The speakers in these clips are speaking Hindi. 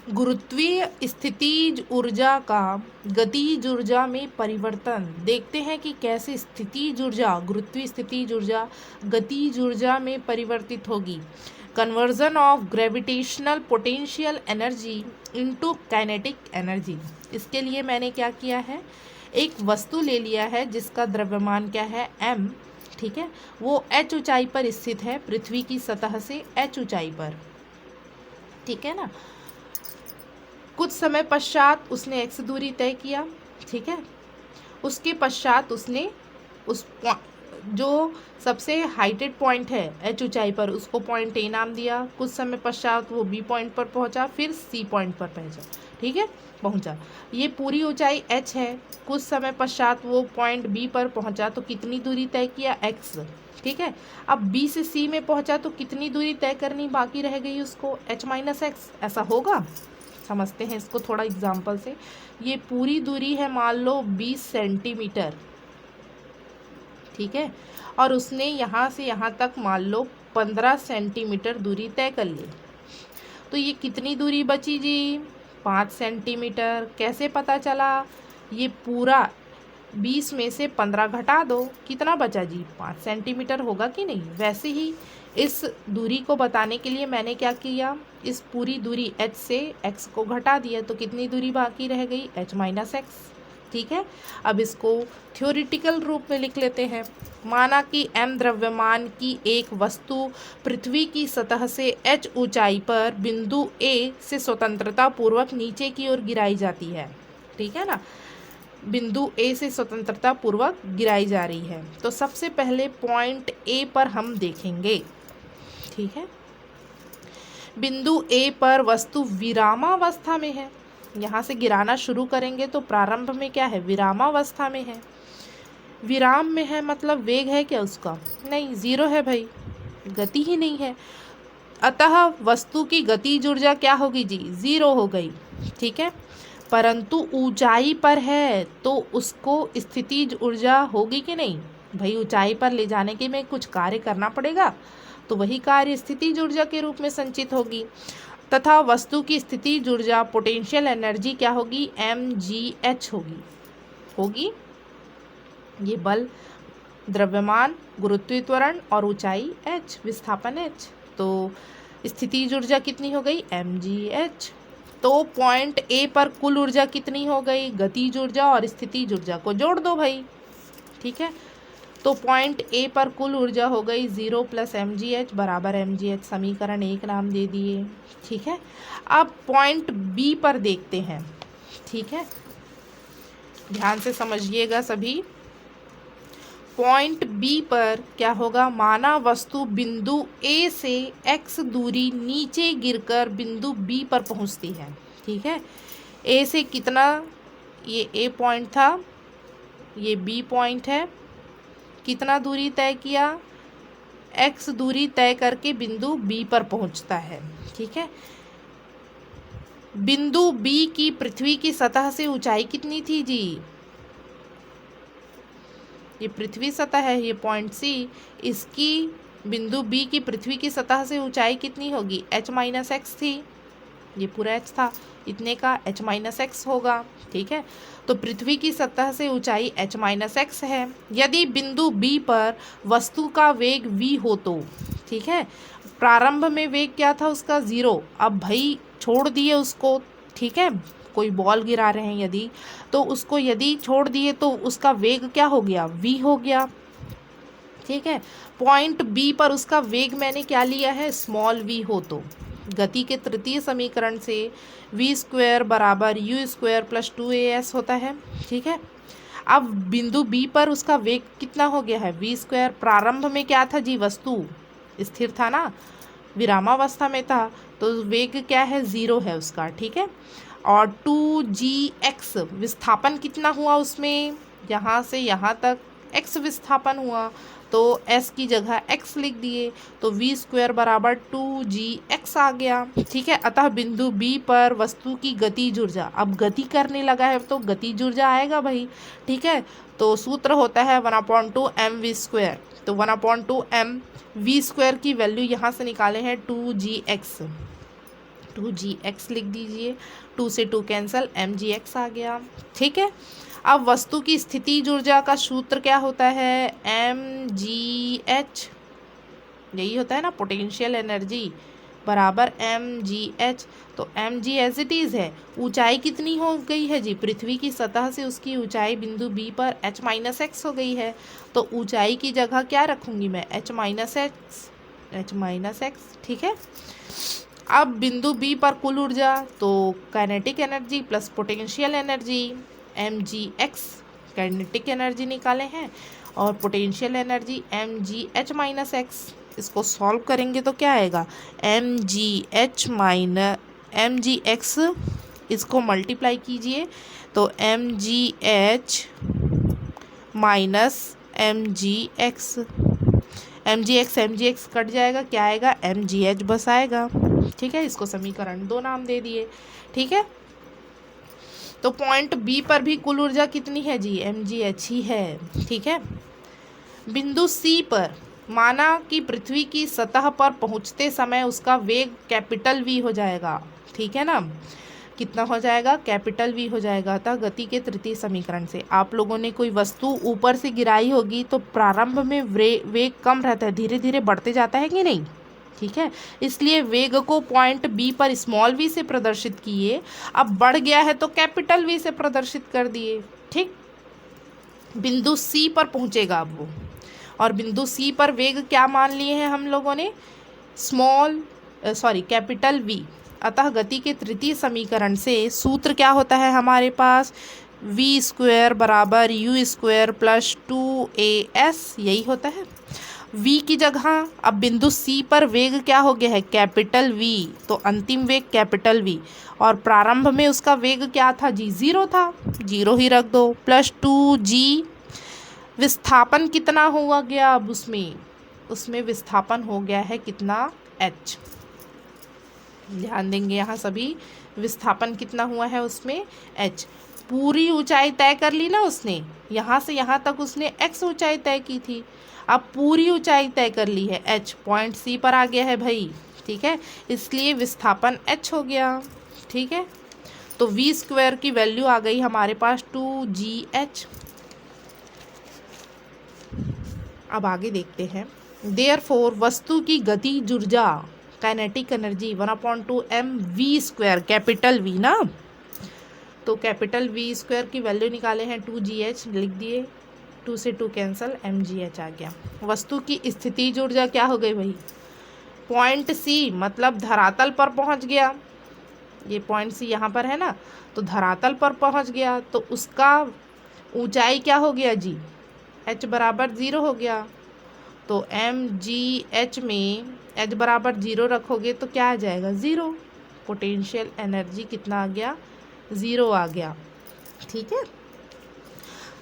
गुरुत्वीय स्थितिज ऊर्जा का गतिज ऊर्जा में परिवर्तन। देखते हैं कि कैसे स्थितिज ऊर्जा, गुरुत्वीय स्थितिज ऊर्जा गतिज ऊर्जा में परिवर्तित होगी। Conversion of gravitational potential energy into kinetic energy. इसके लिए मैंने क्या किया है, एक वस्तु ले लिया है जिसका द्रव्यमान क्या है, m, ठीक है। वो h ऊंचाई पर स्थित है, पृथ्वी की सतह से h ऊंचाई पर, ठीक है ना। कुछ समय पश्चात उसने x दूरी तय किया, ठीक है। उसके पश्चात उसने उस जो सबसे हाइटेड पॉइंट है h ऊंचाई पर, उसको पॉइंट A नाम दिया। कुछ समय पश्चात वो B पॉइंट पर पहुंचा, फिर C पॉइंट पर पहुंचा, ठीक है, पहुंचा। ये पूरी ऊंचाई h है। कुछ समय पश्चात वो पॉइंट B पर पहुंचा, तो कितनी दूरी तय किया, x, ठीक है। अब B से C में पहुंचा तो कितनी दूरी तय करनी बाकी रह गई उसको, h माइनस एक्स। ऐसा होगा, समझते हैं इसको थोड़ा एग्जाम्पल से। ये पूरी दूरी है मान लो 20 सेंटीमीटर, ठीक है, और उसने यहाँ से यहाँ तक मान लो 15 सेंटीमीटर दूरी तय कर ली। तो ये कितनी दूरी बची जी, 5 सेंटीमीटर। कैसे पता चला, ये पूरा 20 में से 15 घटा दो, कितना बचा जी, 5 सेंटीमीटर होगा कि नहीं। वैसे ही इस दूरी को बताने के लिए मैंने क्या किया, इस पूरी दूरी h से x को घटा दिया, तो कितनी दूरी बाकी रह गई, h माइनस एक्स, ठीक है। अब इसको थ्योरेटिकल रूप में लिख लेते हैं। माना कि m द्रव्यमान की एक वस्तु पृथ्वी की सतह से h ऊंचाई पर बिंदु A से स्वतंत्रता पूर्वक नीचे की ओर गिराई जाती है, ठीक है ना। बिंदु A से स्वतंत्रता पूर्वक गिराई जा रही है। तो सबसे पहले पॉइंट A पर हम देखेंगे, ठीक है। बिंदु A पर वस्तु विरामावस्था में है। यहाँ से गिराना शुरू करेंगे तो प्रारंभ में क्या है, विरामावस्था में है। विराम में है मतलब वेग है क्या उसका, नहीं, जीरो है भाई, गति ही नहीं है। अतः वस्तु की गतिज ऊर्जा क्या होगी जी, जीरो हो गई, ठीक है। परंतु ऊंचाई पर है तो उसको स्थितिज ऊर्जा होगी कि नहीं भाई, ऊंचाई पर ले जाने के में कुछ कार्य करना पड़ेगा, तो वही कार्य स्थितिज ऊर्जा के रूप में संचित होगी। तथा वस्तु की स्थितिज ऊर्जा पोटेंशियल एनर्जी क्या होगी, mgh होगी। ये बल, द्रव्यमान, गुरुत्वीय त्वरण और ऊंचाई h, विस्थापन h। तो स्थितिज ऊर्जा कितनी हो गई, mgh। तो पॉइंट A पर कुल ऊर्जा कितनी हो गई, गतिज ऊर्जा और स्थितिज ऊर्जा को जोड़ दो भाई, ठीक है। तो पॉइंट A पर कुल ऊर्जा हो गई 0 + mgh बराबर mgh, समीकरण 1 नाम दे दिए, ठीक है। अब पॉइंट B पर देखते हैं, ठीक है, ध्यान से समझिएगा सभी। पॉइंट B पर क्या होगा, माना वस्तु बिंदु A से x दूरी नीचे गिरकर बिंदु B पर पहुंचती है, ठीक है। A से कितना, ये A पॉइंट था, ये B पॉइंट है, कितना दूरी तय किया, x दूरी तय करके बिंदु B पर पहुंचता है, ठीक है। बिंदु B की पृथ्वी की सतह से ऊंचाई कितनी थी जी, ये पृथ्वी सतह है, ये पॉइंट C, इसकी बिंदु B की पृथ्वी की सतह से ऊंचाई कितनी होगी, h माइनस एक्स थी, ये पूरा h था, इतने का h माइनस एक्स होगा, ठीक है। तो पृथ्वी की सतह से ऊंचाई h माइनस एक्स है। यदि बिंदु B पर वस्तु का वेग v हो तो, ठीक है, प्रारंभ में वेग क्या था उसका, 0। अब भाई छोड़ दिए उसको, ठीक है, कोई बॉल गिरा रहे हैं यदि, तो उसको यदि छोड़ दिए तो उसका वेग क्या हो गया, v हो गया, ठीक है। पॉइंट B पर उसका वेग मैंने क्या लिया है, स्मॉल v हो तो गति के तृतीय समीकरण से v² बराबर u² + 2as होता है, ठीक है। अब बिंदु B पर उसका वेग कितना हो गया है, v²। प्रारंभ में क्या था जी, वस्तु स्थिर था ना, विरामावस्था में था, तो वेग क्या है, 0 है उसका, ठीक है। और 2gx विस्थापन कितना हुआ उसमें, यहाँ से यहाँ तक x विस्थापन हुआ, तो s की जगह x लिख दिए, तो v² बराबर 2gx आ गया, ठीक है। अतः बिंदु B पर वस्तु की गतिज ऊर्जा, अब गति करने लगा है तो गतिज ऊर्जा आएगा भाई, ठीक है। तो सूत्र होता है 1/2 mv², तो 1/2 mv² की वैल्यू यहाँ से निकाले हैं 2gx, 2gx लिख दीजिए, 2 से 2 कैंसल, mgx आ गया। ठीक है, अब वस्तु की स्थितिज ऊर्जा का सूत्र क्या होता है, mgh, यही होता है ना, पोटेंशियल एनर्जी बराबर mgh। तो mg एज इट इज़ है। ऊंचाई कितनी हो गई है जी, पृथ्वी की सतह से उसकी ऊंचाई बिंदु B पर h माइनस एक्स हो गई है। तो ऊंचाई की जगह क्या रखूंगी मैं, h माइनस एक्स। ठीक है, अब बिंदु B पर कुल ऊर्जा, तो kinetic energy plus potential energy mgx, kinetic energy निकाले हैं, और potential energy mgh minus x. इसको सॉल्व करेंगे तो क्या आएगा, mgh माइनस mgx, इसको मल्टीप्लाई कीजिए तो mgh माइनस mgx कट जाएगा, क्या आएगा, mgh बस आएगा। ठीक है, इसको समीकरण 2 नाम दे दिए। ठीक है, तो पॉइंट बी पर भी कुल ऊर्जा कितनी है जी, mgh ही है। ठीक है, बिंदु सी पर माना कि पृथ्वी की सतह पर पहुंचते समय उसका वेग कैपिटल V हो जाएगा। ठीक है ना, कितना हो जाएगा, कैपिटल V हो जाएगा। अतः गति के तृतीय समीकरण से आप लोगों ने कोई वस्तु ऊपर से गिराई होगी तो प्रारंभ में वेग कम रहता है, धीरे धीरे बढ़ते जाता है कि नहीं। ठीक है, इसलिए वेग को पॉइंट बी पर स्मॉल v से प्रदर्शित किए, अब बढ़ गया है तो कैपिटल V से प्रदर्शित कर दिए। ठीक, बिंदु सी पर पहुंचेगा अब वो, और बिंदु सी पर वेग क्या मान लिए हैं हम लोगों ने, कैपिटल V। अतः गति के तृतीय समीकरण से सूत्र क्या होता है हमारे पास, v² बराबर u² प्लस 2as, यही होता है। v की जगह अब बिंदु सी पर वेग क्या हो गया है, कैपिटल V, तो अंतिम वेग कैपिटल V, और प्रारंभ में उसका वेग क्या था जी, 0 था, 0 ही रख दो, प्लस 2g। विस्थापन कितना हुआ गया, अब उसमें विस्थापन हो गया है कितना, h। ध्यान देंगे यहाँ सभी, विस्थापन कितना हुआ है उसमें, h। पूरी ऊंचाई तय कर ली ना उसने, यहाँ से यहाँ तक उसने x ऊंचाई तय की थी, अब पूरी ऊंचाई तय कर ली है, h पॉइंट सी पर आ गया है भाई। ठीक है, इसलिए विस्थापन h हो गया। ठीक है, तो v² की वैल्यू आ गई हमारे पास 2gh। अब आगे देखते हैं, देयरफॉर वस्तु की गतिज ऊर्जा, kinetic energy 1/2 mv², capital V ना, तो कैपिटल V² की वैल्यू निकाले हैं 2gh, लिख दिए, 2 से 2 कैंसल, mgh आ गया। वस्तु की स्थितिज ऊर्जा क्या हो गई भाई, पॉइंट सी मतलब धरातल पर पहुंच गया, ये पॉइंट सी यहाँ पर है ना, तो धरातल पर पहुंच गया तो उसका ऊंचाई क्या हो गया जी, h बराबर 0 हो गया। तो mgh में h बराबर 0 रखोगे तो क्या आ जाएगा, 0। पोटेंशियल एनर्जी कितना आ गया, 0 आ गया। ठीक है,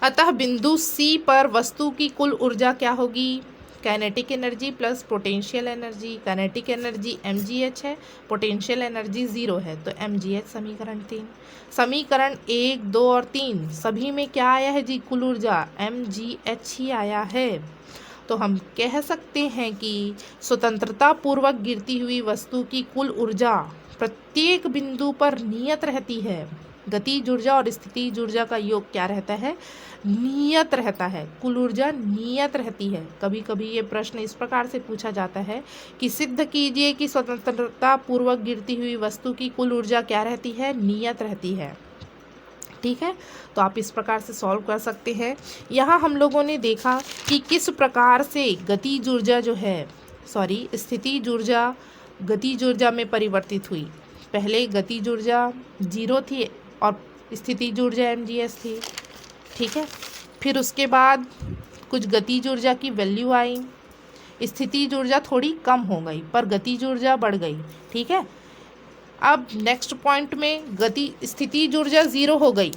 अतः बिंदु C पर वस्तु की कुल ऊर्जा क्या होगी, kinetic energy plus potential energy. Kinetic energy mgh है, पोटेंशियल एनर्जी 0 है, तो mgh समीकरण 3। समीकरण 1, 2 और 3 सभी में क्या आया है जी, कुल ऊर्जा mgh ही आया है। तो हम कह सकते हैं कि स्वतंत्रता पूर्वक गिरती हुई वस्तु की कुल ऊर्जा प्रत्येक बिंदु पर नियत रहती है। गतिज ऊर्जा और स्थितिज ऊर्जा का योग क्या रहता है, नियत रहता है, कुल ऊर्जा नियत रहती है। कभी कभी ये प्रश्न इस प्रकार से पूछा जाता है कि सिद्ध कीजिए कि स्वतंत्रता पूर्वक गिरती हुई वस्तु की कुल ऊर्जा क्या रहती है, नियत रहती है। ठीक है, तो आप इस प्रकार से सॉल्व कर सकते हैं। यहाँ हम लोगों ने देखा कि किस प्रकार से गतिज ऊर्जा जो है, स्थितिज ऊर्जा गतिज ऊर्जा में परिवर्तित हुई। पहले गतिज ऊर्जा 0 थी और स्थितिज ऊर्जा mgh थी। ठीक है, फिर उसके बाद कुछ गतिज ऊर्जा की वैल्यू आई, स्थितिज ऊर्जा थोड़ी कम हो गई पर गतिज ऊर्जा बढ़ गई। ठीक है, अब नेक्स्ट पॉइंट में स्थितिज ऊर्जा 0 हो गई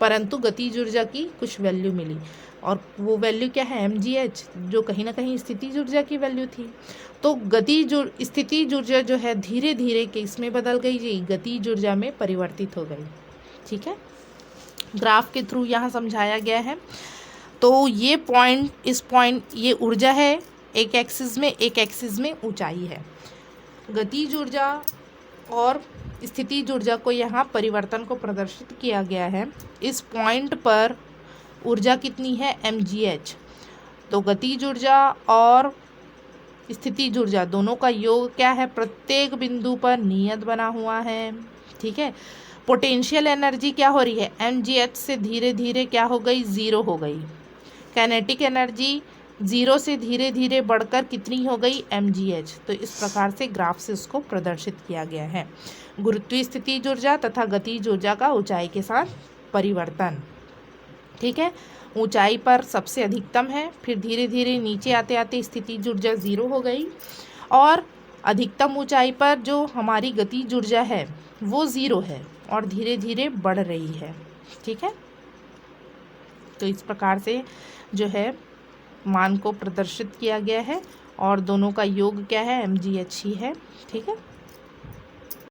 परंतु गतिज ऊर्जा की कुछ वैल्यू मिली, और वो वैल्यू क्या है, mgh, जो कहीं ना कहीं स्थितिज ऊर्जा की वैल्यू थी। तो स्थितिज ऊर्जा जो है धीरे धीरे किस में बदल गई जी, गतिज ऊर्जा में परिवर्तित हो गई। ठीक है, ग्राफ के थ्रू यहाँ समझाया गया है। तो ये ये ऊर्जा है, एक एक्सिस में ऊंचाई है। गतिज ऊर्जा और स्थितिज ऊर्जा को यहाँ परिवर्तन को प्रदर्शित किया गया है। इस पॉइंट पर ऊर्जा कितनी है, mgh। तो गतिज ऊर्जा और स्थितिज ऊर्जा दोनों का योग क्या है, प्रत्येक बिंदु पर नियत बना हुआ है। ठीक है। पोटेंशियल एनर्जी क्या हो रही है, mgh से धीरे धीरे क्या हो गई, ज़ीरो हो गई। काइनेटिक एनर्जी ज़ीरो से धीरे धीरे बढ़कर कितनी हो गई, mgh। तो इस प्रकार से ग्राफ से उसको प्रदर्शित किया गया है। गुरुत्वीय स्थितिज ऊर्जा तथा गतिज ऊर्जा का ऊंचाई के साथ परिवर्तन। ठीक है। ऊंचाई पर सबसे अधिकतम है, फिर धीरे धीरे नीचे आते आते स्थितिज ऊर्जा ज़ीरो हो गई, और अधिकतम ऊंचाई पर जो हमारी गतिज ऊर्जा है वो ज़ीरो है और धीरे धीरे बढ़ रही है। ठीक है। तो इस प्रकार से जो है मान को प्रदर्शित किया गया है, और दोनों का योग क्या है, mgh ही है। ठीक है।